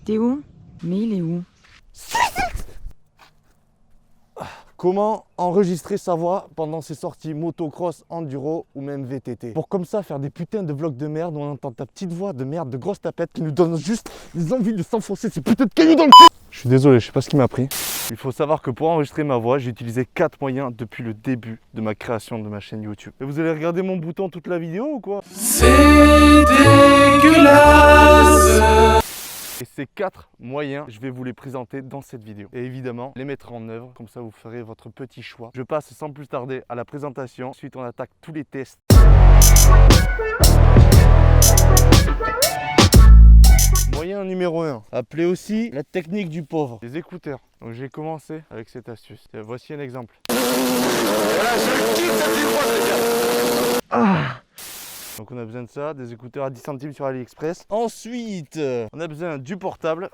T'es où? Mais il est où? Comment enregistrer sa voix pendant ses sorties motocross, enduro ou même VTT. Pour comme ça faire des putains de vlogs de merde où on entend ta petite voix de merde, de grosse tapette qui nous donne juste des envies de s'enfoncer ces putains de cailloux dans le cul. Je suis désolé, je sais pas ce qui m'a pris. Il faut savoir que pour enregistrer ma voix, j'ai utilisé 4 moyens depuis le début de ma création de ma chaîne YouTube. Et vous allez regarder mon bouton toute la vidéo ou quoi? C'est dégueulasse. Et ces 4 moyens, je vais vous les présenter dans cette vidéo. Et évidemment, les mettre en œuvre, comme ça vous ferez votre petit choix. Je passe sans plus tarder à la présentation. Ensuite, on attaque tous les tests. Moyen numéro 1, appelé aussi la technique du pauvre, les écouteurs. Donc j'ai commencé avec cette astuce. Voici un exemple. Donc on a besoin de ça, des écouteurs à 10 centimes sur AliExpress. Ensuite, on a besoin du portable.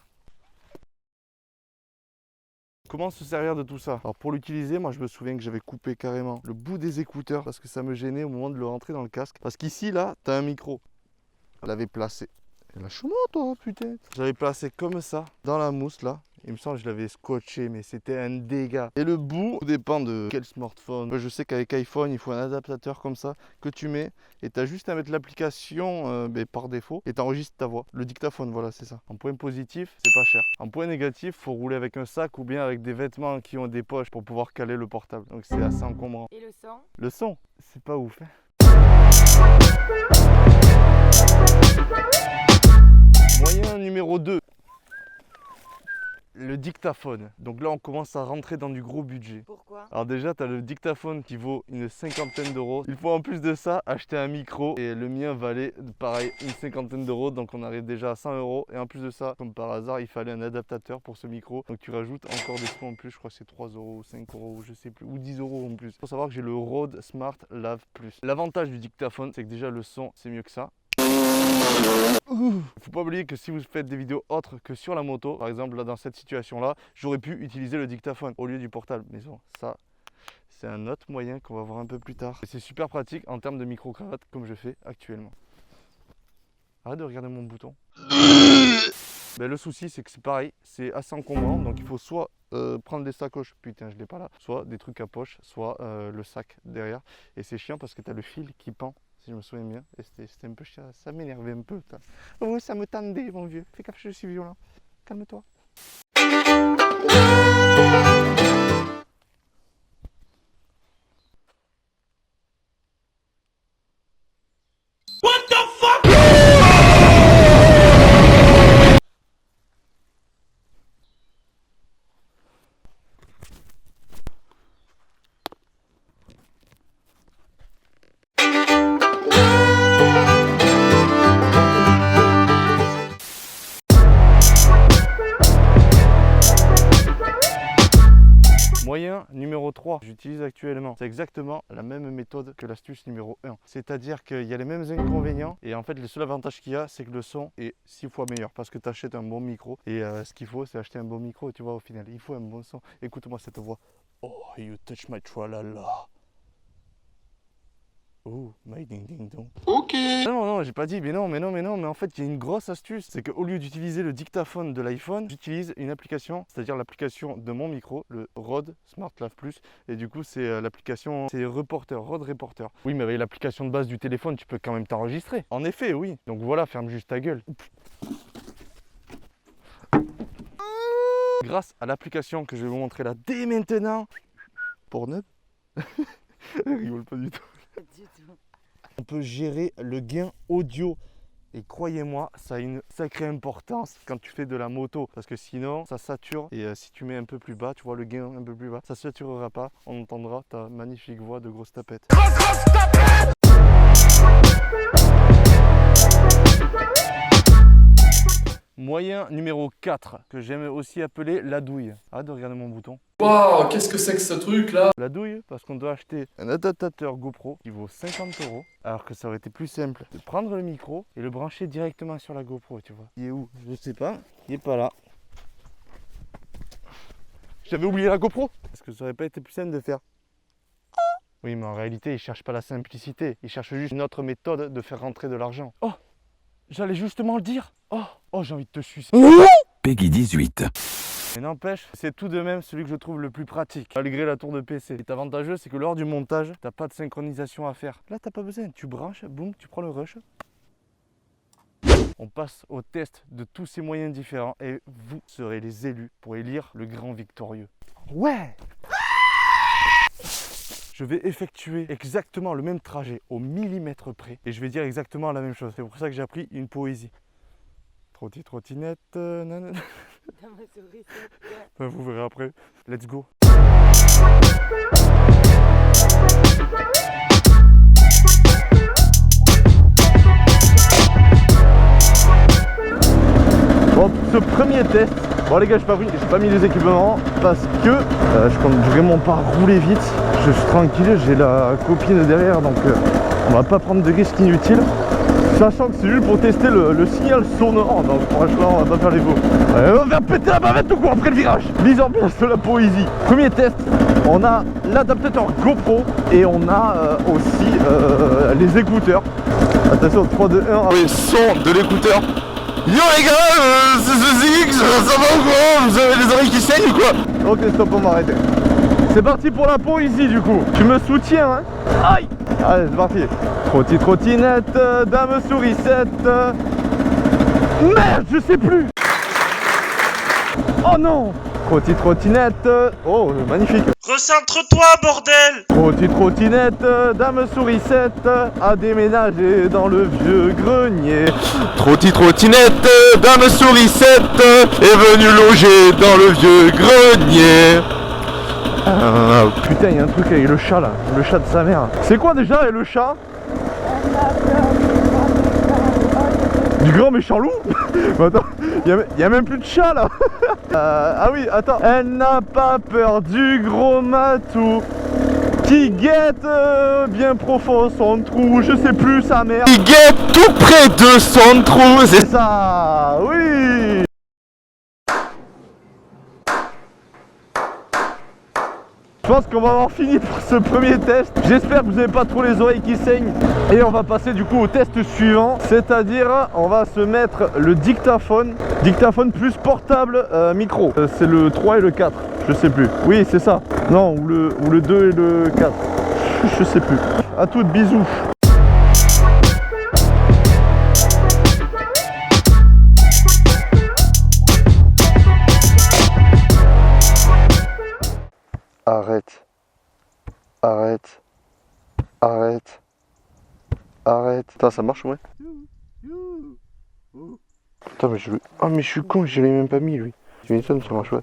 Comment se servir de tout ça? Alors pour l'utiliser, moi je me souviens que j'avais coupé carrément le bout des écouteurs parce que ça me gênait au moment de le rentrer dans le casque. Parce qu'ici là, tu as un micro. Je l'avais placé. Lâche-moi toi, putain. J'avais placé comme ça, dans la mousse là. Il me semble que je l'avais scotché, mais c'était un dégât. Et le bout, tout dépend de quel smartphone. Moi, je sais qu'avec iPhone, il faut un adaptateur comme ça que tu mets. Et tu as juste à mettre l'application par défaut et tu enregistres ta voix. Le dictaphone, voilà, c'est ça. En point positif, c'est pas cher. En point négatif, faut rouler avec un sac ou bien avec des vêtements qui ont des poches pour pouvoir caler le portable. Donc c'est assez encombrant. Et le son? Le son, c'est pas ouf. Hein. Moyen numéro 2. Le dictaphone. Donc là, on commence à rentrer dans du gros budget. Pourquoi? Alors déjà, tu as le dictaphone qui vaut une cinquantaine d'euros. Il faut en plus de ça acheter un micro. Et le mien valait pareil une cinquantaine d'euros. Donc on arrive déjà à 100 euros. Et en plus de ça, comme par hasard, il fallait un adaptateur pour ce micro. Donc tu rajoutes encore des sous en plus. Je crois que c'est 3 euros ou 5 euros, je sais plus. Ou 10 euros en plus. Il faut savoir que j'ai le Rode Smart Lav Plus. L'avantage du dictaphone, c'est que déjà le son, c'est mieux que ça. Faut pas oublier que si vous faites des vidéos autres que sur la moto, par exemple là dans cette situation là, j'aurais pu utiliser le dictaphone au lieu du portable. Mais bon, ça c'est un autre moyen qu'on va voir un peu plus tard. Et c'est super pratique en termes de micro-cravate comme je fais actuellement. Arrête de regarder mon bouton. Ben, le souci c'est que c'est pareil, c'est assez encombrant, donc il faut soit prendre des sacoches, putain je l'ai pas là, soit des trucs à poche, soit le sac derrière. Et c'est chiant parce que tu as le fil qui pend. Si je me souviens bien, et c'était un peu chiant, ça m'énervait un peu. Oh, ça me tendait, mon vieux. Fais gaffe, je suis violent. Calme-toi. What the fuck? Moyen numéro 3 que j'utilise actuellement, c'est exactement la même méthode que l'astuce numéro 1. C'est-à-dire qu'il y a les mêmes inconvénients et en fait le seul avantage qu'il y a c'est que le son est 6 fois meilleur parce que tu achètes un bon micro et ce qu'il faut c'est acheter un bon micro, tu vois, au final il faut un bon son. Écoute-moi cette voix. Oh, you touch my tralala. Oh, my ding ding dong. Ok. Non, j'ai pas dit, mais non, mais en fait, il y a une grosse astuce. C'est qu'au lieu d'utiliser le dictaphone de l'iPhone, j'utilise une application, c'est-à-dire l'application de mon micro, le Rode Smart Lav Plus. Et du coup, c'est l'application, c'est Reporter, Rode Reporter. Oui, mais avec l'application de base du téléphone, tu peux quand même t'enregistrer. En effet, oui. Donc voilà, ferme juste ta gueule. Grâce à l'application que je vais vous montrer là dès maintenant, pour neuf, rigole pas du tout. On peut gérer le gain audio et croyez-moi, ça a une sacrée importance quand tu fais de la moto parce que sinon ça sature et si tu mets un peu plus bas, tu vois le gain un peu plus bas, ça saturera pas, on entendra ta magnifique voix de grosse tapette. Moyen numéro 4 que j'aime aussi appeler la douille. Arrête de regarder mon bouton. Waouh, qu'est-ce que c'est que ce truc là? La douille parce qu'on doit acheter un adaptateur GoPro qui vaut 50 euros alors que ça aurait été plus simple de prendre le micro et le brancher directement sur la GoPro, tu vois. Il est où? Je sais pas, il est pas là. J'avais oublié la GoPro. Est-ce que ça aurait pas été plus simple de faire? Oui, mais en réalité, ils cherchent pas la simplicité, ils cherchent juste une autre méthode de faire rentrer de l'argent. Oh, j'allais justement le dire. Oh, j'ai envie de te sucer. Peggy 18. Mais n'empêche, c'est tout de même celui que je trouve le plus pratique, malgré la tour de PC. Ce qui est avantageux, c'est que lors du montage, t'as pas de synchronisation à faire. Là, t'as pas besoin, tu branches, boum, tu prends le rush. On passe au test de tous ces moyens différents et vous serez les élus pour élire le grand victorieux. Ouais! Je vais effectuer exactement le même trajet au millimètre près et je vais dire exactement la même chose. C'est pour ça que j'ai appris une poésie. Trottinette, nanana. Vous verrez après. Let's go. Bon, ce premier test, bon les gars, j'ai pas mis les équipements parce que je compte vraiment pas rouler vite. Je suis tranquille, j'ai la copine derrière, donc on va pas prendre de risques inutiles. Sachant que c'est juste pour tester le signal sonore, donc franchement on va pas faire les beaux. On va faire péter la bavette tout court après le virage. Mise en place de la poésie. Premier test, on a l'adaptateur GoPro et on a aussi les écouteurs. Attention, 3, 2, 1, oui, son de l'écouteur. Yo les gars, c'est Zix, ça va ou quoi? Vous avez les oreilles qui saignent ou quoi? Ok, stop, on va arrêter. C'est parti pour la poésie du coup. Tu me soutiens, hein? Aïe! Allez, c'est parti. Trottinette, dame sourisette. Merde, je sais plus. Oh non! Trottinette. Oh, magnifique. Recentre-toi, bordel! Trottinette, dame sourisette a déménagé dans le vieux grenier. Trottinette, dame sourisette est venue loger dans le vieux grenier. Putain, il y a un truc avec le chat là, le chat de sa mère. C'est quoi déjà le chat? Du grand méchant loup. Attends, il y a même plus de chat là. Ah oui, attends. Elle n'a pas peur du gros matou qui guette bien profond son trou. Je sais plus sa mère. Qui guette tout près de son trou. C'est ça, oui. Je pense qu'on va avoir fini pour ce premier test. J'espère que vous n'avez pas trop les oreilles qui saignent. Et on va passer du coup au test suivant. C'est-à-dire, on va se mettre le dictaphone. Dictaphone plus portable micro. C'est le 3 et le 4. Je sais plus. Oui, c'est ça. Non, ou le 2 et le 4. Je sais plus. À toutes, bisous. Arrête. Arrête. Arrête. Arrête. Putain, ça marche, ouais. Putain, mais je le... Oh, mais je suis con, je l'ai même pas mis, lui. Tu m'étonnes, ça marche, ouais.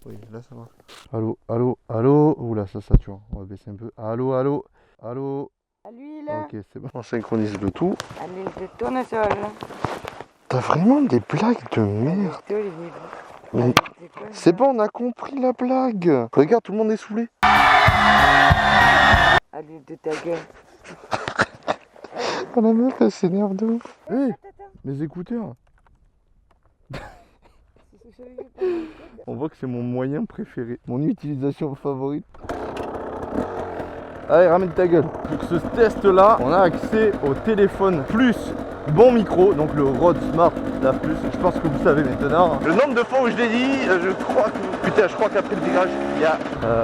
Oui, là, ça marche. Allô, allô, allô. Oula, ça sature. On va baisser un peu. Allô, allô. Allô. À l'huile. Ok, c'est bon. On synchronise le tout. À l'huile de tournesol. T'as vraiment des blagues de merde. Mais c'est bon, on a compris la blague. Regarde, tout le monde est saoulé. À l'huile de ta gueule. Oh, la meuf, elle s'énerve de ouf. Hé, mes écouteurs. On voit que c'est mon moyen préféré, mon utilisation favorite. Allez, ramène ta gueule. Pour ce test là, on a accès au téléphone plus bon micro, donc le Rode Smart DAF+. Je pense que vous savez maintenant. Le nombre de fois où je l'ai dit, je crois que... Putain, je crois qu'après le virage,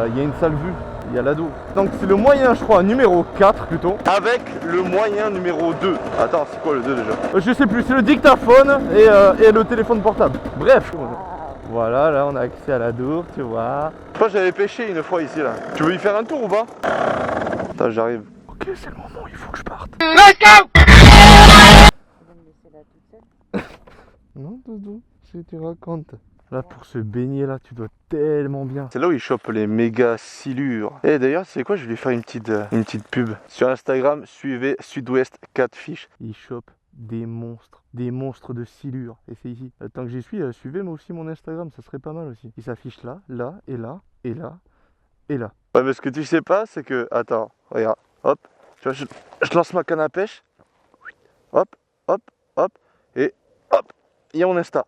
il y a une sale vue. Il y a l'ado. Donc c'est le moyen, je crois, numéro 4 plutôt. Avec le moyen numéro 2. Attends, c'est quoi le 2 déjà? Je sais plus, c'est le dictaphone et le téléphone portable. Bref. Voilà, là on a accès à la dour, tu vois. Je crois que j'avais pêché une fois ici là. Tu veux y faire un tour ou pas? Attends, j'arrive. Ok, c'est le moment, il faut que je parte. Non, Doudou, si tu racontes. Là, pour se baigner, là, tu dois tellement bien. C'est là où ils chopent les méga silures. Et d'ailleurs, c'est quoi? Je vais lui faire une petite pub. Sur Instagram, suivez Sud-Ouest Catfish. Ils chopent des monstres de silures. Et c'est ici. Tant que j'y suis, suivez moi aussi mon Instagram, ça serait pas mal aussi. Il s'affiche là, là, et là, et là, et là. Ouais, mais ce que tu sais pas, c'est que... Attends, regarde, hop. Tu vois, je lance ma canne à pêche. Hop, hop, hop, et hop, il y a mon Insta.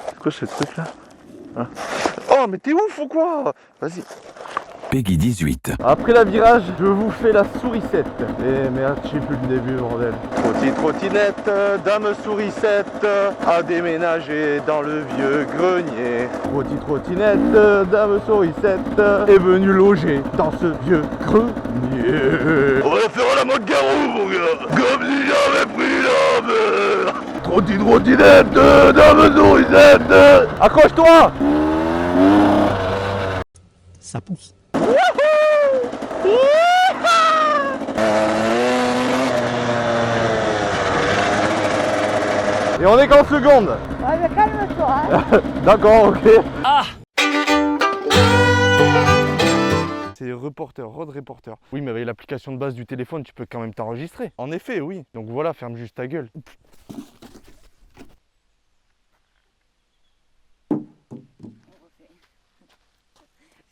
C'est quoi ce truc là? Hein? Oh mais t'es ouf ou quoi? Vas-y. Peggy 18. Après la virage, je vous fais la sourisette. Eh merde, je sais plus le début, bordel. Trottinette, dame sourisette, a déménagé dans le vieux grenier. Trottinette, dame sourisette, est venue loger dans ce vieux grenier. On va faire la mode garou, mon gars, comme si j'avais pris la mer. Trottinette, dame sourisette, accroche-toi. Ça pousse. Et on est qu'en seconde. Ouais, mais calme-toi, hein. D'accord, ok. C'est reporter, road reporter. Oui, mais avec l'application de base du téléphone, tu peux quand même t'enregistrer. En effet, oui. Donc voilà, ferme juste ta gueule.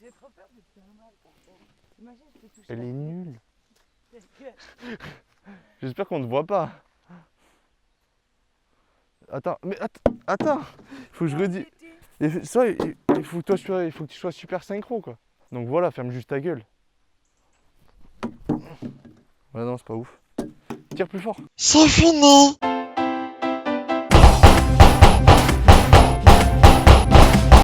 J'ai trop peur de te faire mal, par contre. Imagine, je peux toucher. Elle est nulle. J'espère qu'on ne voit pas. Attends, mais attends. Il faut que je redis. Il faut que tu sois super synchro, quoi. Donc voilà, ferme juste ta gueule. Ouais, non, c'est pas ouf. Tire plus fort. C'est fini.